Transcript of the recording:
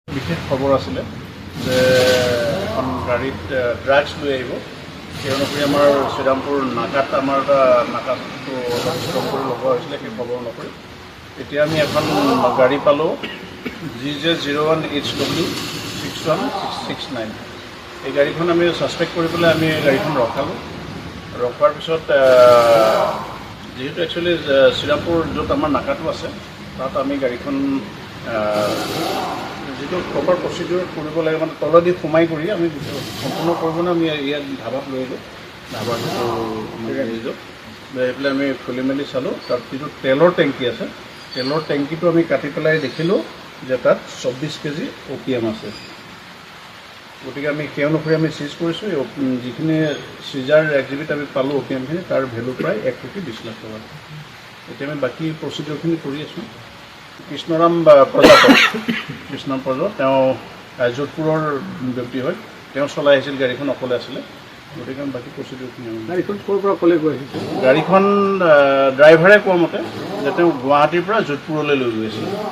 বিশেষ খবৰ আছিলে যে এখন গাড়ীত ড্ৰাগছ লৈ আহিব সেই অনুসৰি আমাৰ শ্ৰীৰামপুৰ নাকাত আমাৰ এটা নাকাটো অলপ ষ্ট্ৰং কৰি লগোৱা হৈছিলে সেই খবৰ অনুসৰি এতিয়া আমি এখন গাড়ী পালোঁ GJ01HW61669 এই গাড়ীখন আমি ছাছপেক্ট কৰি পেলাই আমি গাড়ীখন ৰখালোঁ ৰখাৰ পিছত যিহেতু একচুৱেলি শ্ৰীৰামপুৰ য'ত আমাৰ নাকাটো আছে তাত আমি গাড়ীখন যিটো প্ৰপাৰ প্ৰচিডিউৰ কৰিব লাগে মানে তলেদি সোমাই কৰি আমি সম্পূৰ্ণ কৰিব না আমি ইয়াত ধাবাত লৈ আহিলোঁ ধাবাৰ যিটো আমি আহিলোঁ লৈ আহি পেলাই আমি খুলি মেলি চালোঁ তাত যিটো তেলৰ টেংকি আছে তেলৰ টেংকিটো আমি কাটি পেলাই দেখিলোঁ যে তাত 24 কেজি অপিয়াম আছে গতিকে আমি সেই অনুসৰি আমি চিজ কৰিছোঁ যিখিনি চিজাৰ এক্সিবিট আমি পালোঁ অপিয়ামখিনি তাৰ ভেলু প্ৰায় 1,20,00,000 টকা এতিয়া আমি বাকী প্ৰচিডিউৰখিনি কৰি আছোঁ কৃষ্ণৰাম প্ৰজা তেওঁ যোধপুৰৰ ব্যক্তি হয় তেওঁ চলাই আহিছিল গাড়ীখন অকলে আছিলে গতিকে বাকী প্ৰচিডিউৰখিনি গাড়ীখন ক'ৰ পৰা ক'লে গৈ আহিছে গাড়ীখন ড্ৰাইভাৰে কোৱা মতে যে তেওঁ গুৱাহাটীৰ পৰা যোধপুৰলৈ লৈ গৈ আছিল